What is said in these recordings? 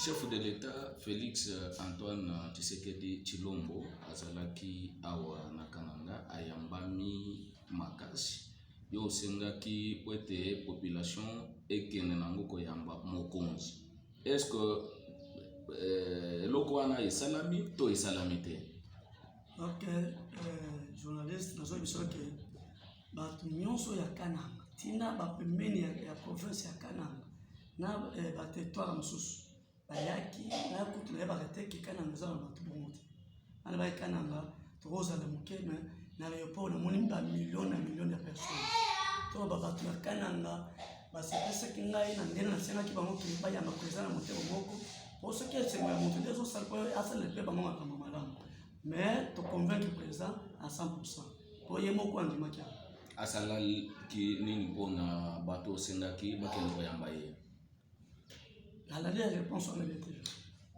chef de l'État Félix Antoine Tshisekedi Tshilombo azalaki awa na Kananga ayambami makasi yo sengaki kwete population ekene nango koyamba mokonzi. Est-ce que loko wana esalami to esalami te? Ok, journaliste nazo bisoke bato nyonso ya Kananga tina bapembeni ya province ya Kananga na bateritware mosusu bayaki nakutu nayebaka te ke Kananga eza na bato bongo te ana baye Kananga tokozala moke me na aéroport namoni bamillion na million ya personne to babato ya Kananga basepesaki ngai na ndenge nasengaki bango ke bayamba koeza na motema moko po soki esengo ya moto nde ezosala po asala mpe bango makambo malamu mais to convaincre président à 100% po ye moko andimaki asalaki nini mpona bato osengaki bakende koyamba ye? La réponse on était.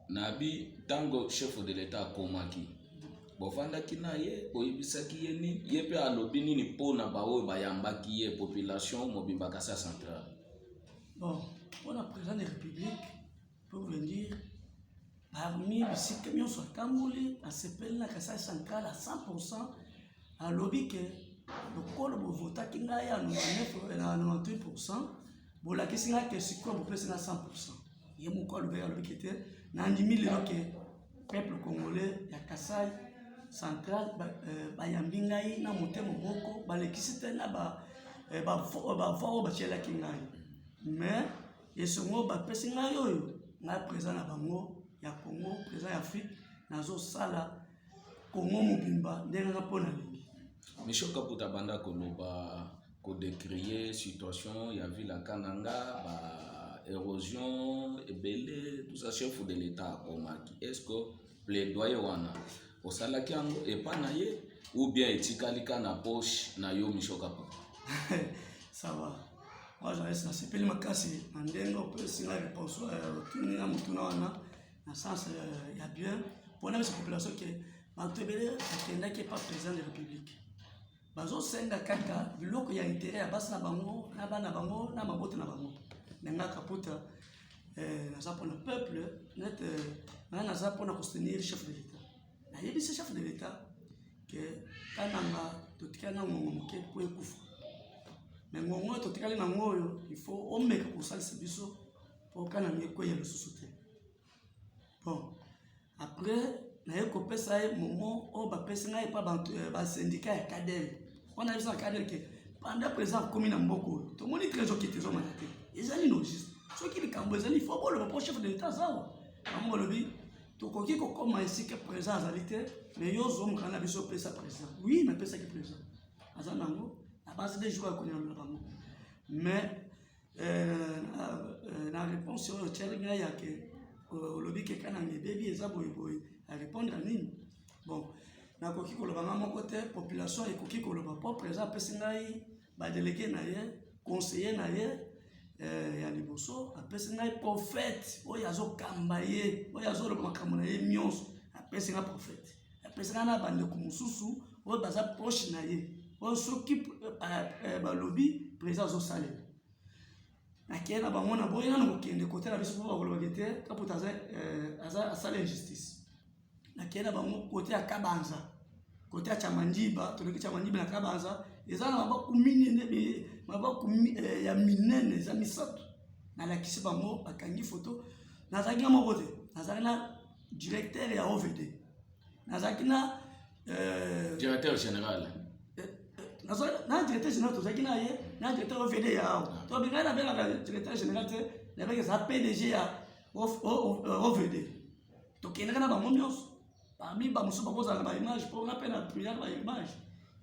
Nabi tango chef de l'État akomaki bofandaki na ye oyebisaki ye nini ye pe alobi nini mpona baoyo bayambaki ye population mobimba Kasai central? Bon, pour le président de la République pour venir parmi les camions sur Kambouli à s'appelle la Kasai central à 100% alobi que le col bo vota kinga ya 98% bolakisi nga ke sikwa bo pesa na 100%. Il y a mon corps le qui était dans 10 000 que peuple congolais ya Kasai central bayambingai na motema moko balekisite na ba fo ba chela kingai mais esongo ba pesi ngai oyo na président na bango ya Congo président ya Afrique nazo sala Congo mobimba ndenge na pona lingi. Monsieur Kaputa banda koloba ko décrier situation ya ville à Kananga érosion, ebele, tout ça, chef de l'État akomaki. Est-ce que plaidoyer wana osalaki yango epa na ye ou bien etikalika na poche na yo Michel Kaputa? Ça va. Moi je reste na sepeli makasi ndengo pe singa réponse tuni na mutuna wana na sens ya bien pour la population que mantebele akendaki pas président de la République. Bazo senga kaka biloko ya intérêt ya basi na bango na bana bango na mabote na bango. Nenga Kaputa naza pour le peuple net naza pour soutenir chef de l'État. Na yebi ce chef de l'État que Kananga totikana ngomoke po ekufa. Mais ngongo totikali na ngoyo il faut omeka ko salisa biso pour Kananga ekoya le sous-souté. Bon après na yeko pesa e momo o ba pesa ngai pa ba syndicat ya cadre. On a vu ça cadre que pendant présent commune na mboko to moni trésor qui trésor manate. Ezali no juste ce qui le cambo ezali faut bon le chef de l'État ça amongo lobi to koki ko koma ici que présent azalité mais yo zo mkana biso pesa président oui mais pesa qui président azanango à base des jours ko nyalo bango mais la réponse sur le tchélinga ya que lobi que Kananga baby eza boy à répondre à nini bon na koki ko loba ngamo côté population et koki ko loba pas présent pesa ngai ba délégué na ye conseiller na ye ya liboso apesi ngai prophète oyo azokamba ye oyo azoloba makambo na ye nyonso apesi ngai prophète apesi ngai na bandeko mosusu oyo baza proche na ye oyo soki balobi président azosalela nakeye na bango na boye nano kokende kote na biso mpo bakolobaki te Kaputa asala injustice nakeye na bango kote ya Kabanza kote ya Chamandiba toloki Chamandiba na Kabanza eza na mabaku minene mabaku ya minene za misato na lakisi bango bakangi photo nazaki na moko te nazaki na directeur ya OVD nazaki na directeur général na directeur général tozaki na ye na directeur OVD ya awa to bingai na bela directeur général te na beka za PDG ya OVD to kenaka na bango nyonso parmi ba musu bakozala ba image pour na pena prière ba image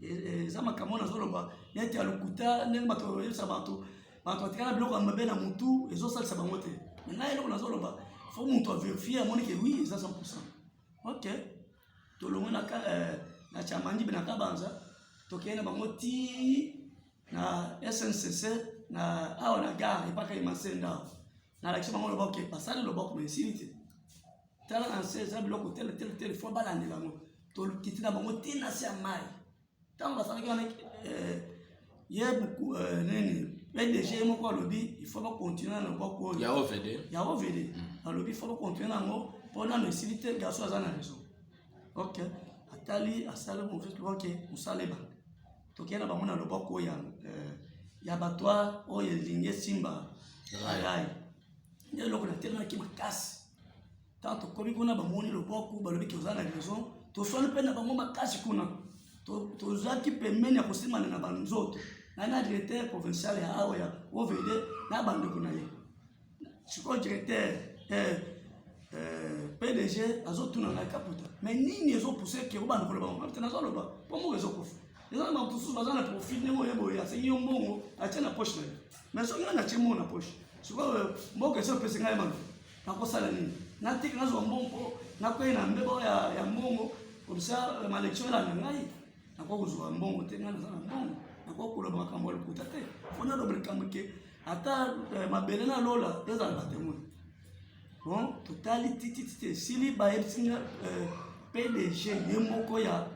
eza makambo nazoloba neti ya lokuta ndenge bato oyebisa bato atikala biloko ya mabe na mutu ezosalisa bango te ngai eloko nazoloba fo mutu avérifie amoni ke oui eza 100%. Ok tolongwe na Chamandiba na Kabanza tokeye na bango ti na SNCC na awa na gare epaka emasenda na lakisi bango loba ke basali loboko na esili te tala na nse eza biloko tel fo balandela yango tokiti na bango tina si ya mai ntango basalaki wana ye nini PDG moko alobi il faut pas continuer na boko ya OVD alobi il faut pas continuer nango mpona no esili te garçon aza na raison. Ok atali asala mo fait ok musaleba tokena na bango na loboko ya batwa oyo elingi simba rai nde loko na telemaki makasi tant tokomi kuna bamoni loboko balobi ke oza na raison toswani mpe na bango makasi kuna tozwaki pembeni ya kosimana na banzoto na directeur provincial ya awa ya OVD na bandeko na ye sikoyo directeur PDG azotuna na kaputa mais nini ezopousse ke obanda koloba bango te nazoloba po moko ezokufa eza na bato mosusu baza na profit ndenge oyo boye asengi yo mbongo atie na poche na ye mais soki nga natie mbongo na poche sikoyo mboka ezopesa ngai bango nakosala nini natika nazwa mbongo mpo nakwei na mbeba ya mbongo komisa malection elanda ngai nakoki kozwa mbongo te ngai naza na mbongo nakoki koloba makambo ya lokuta te fo naloba likambo ke ata mabele na lola ezala batemoin bon totali tititi esili bayebisi nga PDG ye moko ya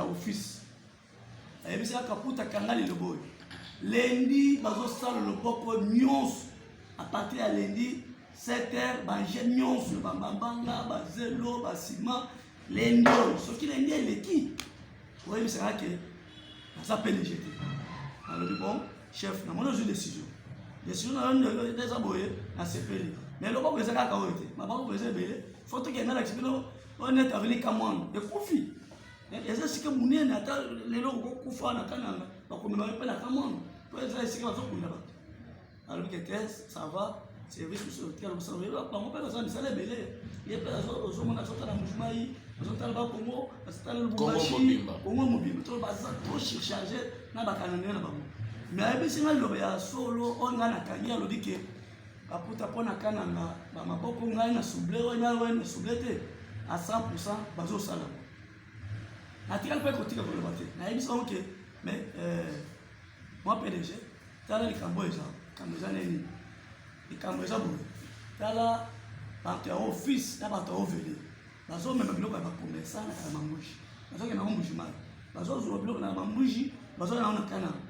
office ayebisi kaka puta kanga liloba oyo lendi bazosala loboko nyonso a partir ya lendi 7h bange nyonso bambambanga bazelo basima lendi oyo soki lendi eleki oyebisaka ke naza PDG te alobi bon chef namoni ozwi décision nayo eza boye nasepeli mais loboko eza kaka oyo te maboko eza ebele fo tokenda na kisipino honnête aveli kamwana ekufi eza esika monene ata lelo kokufa na kananga bakomema mpe na kamwana po eza esika bazokunda bato alobi ke te ça va service mosusu bango mpe baza misala ebele ye mpe ozomona azotala mujumai azotala bakongo azotala lubumbashi kongo mobimba to baza trop surcharge na bakananene na bango mais ayebisi ngai liloba ya solo oyo ngai nakangi alobi ke baputa mpo na kananga bamaboko ngai na souble oyo na souble te à 100% bazosala natikali mpe kotika koloba te nayebisi bango ke mais moi PDG tala likambo eza nini likambo eza boye tala bato ya office na bato ya OVD bazomema biloko ya bakomesa na kala mambushi bazokenda ngo mbujimai bazozwa biloko na mambushi bazokenda ngo na kananga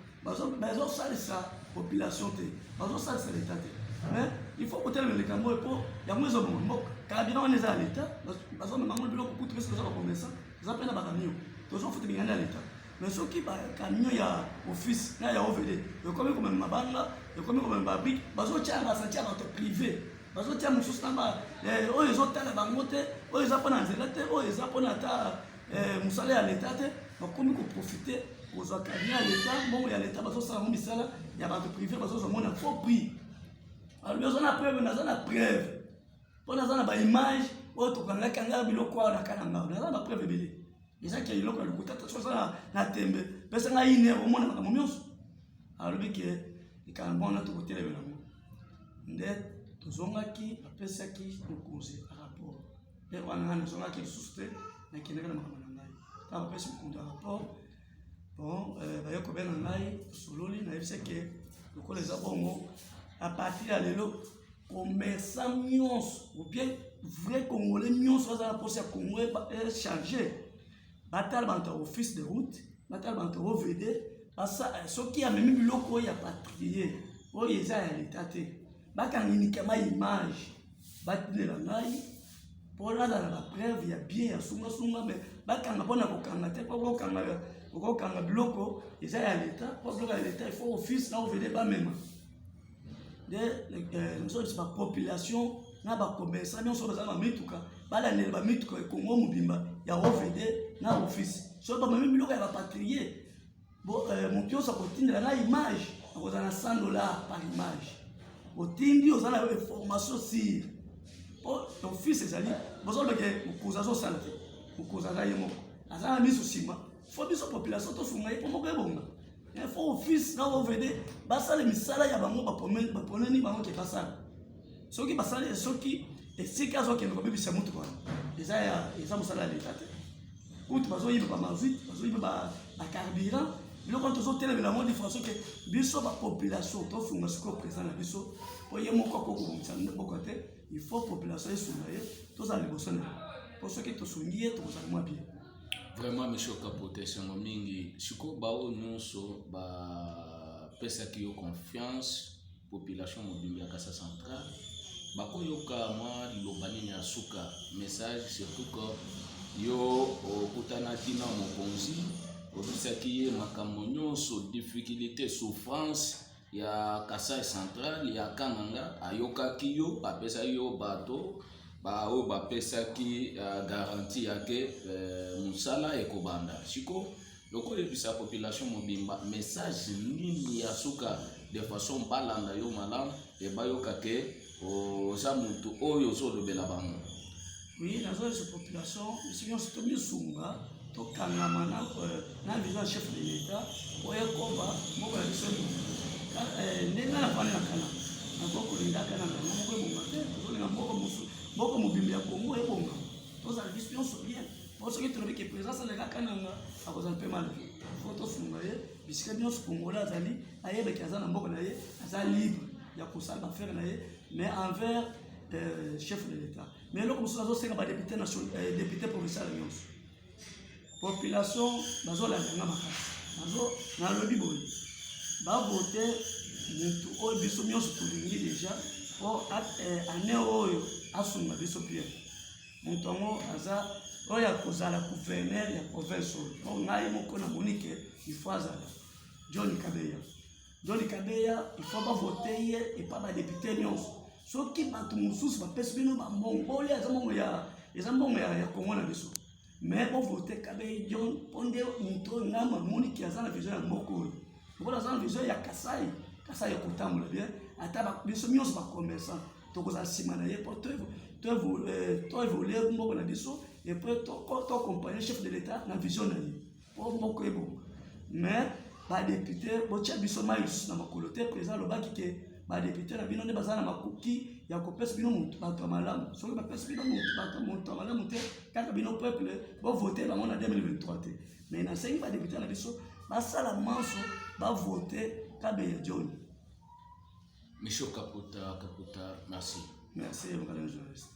bazosalisa population te bazosalisa leta te mais il faut kotelema likambo oyo mpo yango ezobonga mboka carburant wana eza ya leta bazomema ngo biloko kutu pesi baza bakomesa eza mpe na bakamion tozofuta bingani ya leta mais soki bakamion ya office na ya OVD ekomi komema mabanga ekomi komema babrike bazotia basantia bato privé bazotia mosusu na oyo ezotala bango te oyo eza mpona nzela te oyo eza mpona ata mosala ya leta te bakomi koprofite kozwa camion ya leta mbongo ya leta bazosala ngo misala ya bato privé bazozwa ngo na faux prix alobi oza na preuve naza na preuve mpo naza na baimage oyo tokangaki anga biloko awa na kananga naza na bapreuve ebele ezaki ya biloko ya lokuta te soza na tembe pesa ngai ine omona makambo nyonso alobi ke likambo wana tokotelemela ngo nde tozongaki apesaki mokonzi rapport mpe wana ngai nazongaki lisusu te nakendeki na makambo na ngai ta bapesi mokonzi ya rapport bon baye kobena ngai tosololi nayebisa ke lokola eza bongo à partir ya lelo commerçant nyonso ou bien vrai congolais nyonso baza na poste ya congo echarge batala banto ya office de route batala banto ya OVD soki amemi biloko oyo ya patrie oyo eza ya leta te bakanginikama image batindela ngai mpo naza na bapreuve ya bien ya sungasunga mais bakanga mpona kokanga te mpo kokanga biloko eza ya leta mpo biloko ya leta ifo office na OVD bamema de population na bakommerçant nyonso baza bamituka balandela bamituka ekongo mobimba ya OVD na office soki bamemi biloko ya bapatrie moto nyonso akotindela na image akozala na $100 par image otindi oza na information sire mpo office ezali bozolobeke mokonzi azosala te mokonzi aza ye moko aza na miso nsima fo biso population tosunga ye mpo moko ebonga fo office na OVD basala misala ya bango baponeni bango ke basala soki basala soki esika azokende kobebisa motuka wana eza mosala ya leta te kutu bazoyiba bamazuit bazoyiba bacarburant biloko wana tozotelemela mo différence ke biso bapopulation tosunga sikoyo présent na biso mpo ye moko akokobongisa mboka te il faut population esunga ye tozala liboso na ye mpo soki tosungi ye tokozala mwa bien. Vraiment monsieur Capote sango mingi siko bao nyonso ba pesaki yo confiance population mobimbi ya Kasa Central bakoyoka mwa liloba nini ya suka message surtout que yo okutanaki na mokonzi obisaki ye makambo nyonso difficulté souffrance ya Kasai Central ya Kananga ayokaki yo apesaki yo bato oyo bapesaki garantie yake mosala ekobanda siko lokolebisa population mobimba message nini ya suka de façon balanda yo malamu ebayoka ke oza mutu oyo ozolobela bango. Oui, dans cette population, nous sommes tous sunga, tout kangama na vision chef de l'État, pour y koba, moko la vision nenga na fana kana, na boko linda kana na moko mongate, to linga moko mobimbi ya Congo e bonga. Tous la vision bien. Parce que tu vois que présence les gars kana a cause un peu mal. Photo sunga ye, bisika bien ce Congolais azali, ayebe kazana moko na ye, azali libre. Ya kusala faire na ye, mais envers chef de l'État. Mais là, comme ça, c'est un député national, député provincial. Population, bazo la ganga makasi. Bazo na lobi boy. Ba voter mutu o biso nyonso tulingi déjà pour année oyo asunga biso pia. Mutu ngo aza oya kozala gouverneur ya province oyo. Donc ngai moko na Monique, il faut azala John Kabeya. John Kabeya, il faut pas voter et pas ba député nyonso. Soki bato mosusu bapesi bino bambongo olia eza mbongo ya Congo na biso mais po vote Kabeya John ponde muto ngama Monique aza na vision ya moko oyo moko aza na vision ya Kasai ya kotambola bien ata biso nyonso bacommerçant tokozala nsima na ye po to évoluer moko na biso et puis to accompagner chef de l'État na vision na ye po moko ebongo mais badéputé botia biso mai lisusu na makolo te président alobaki ke badéputé na bino nde baza na makoki ya kopesa bino moto bato ya malamu soki bapesa bino moto ya malamu te kaka bino peuple bovote bango na 2023 te mais nasengi badéputé na biso basala manso bavote Kabeya John. Monsieur Kaputa, merci. Merci, mon journaliste.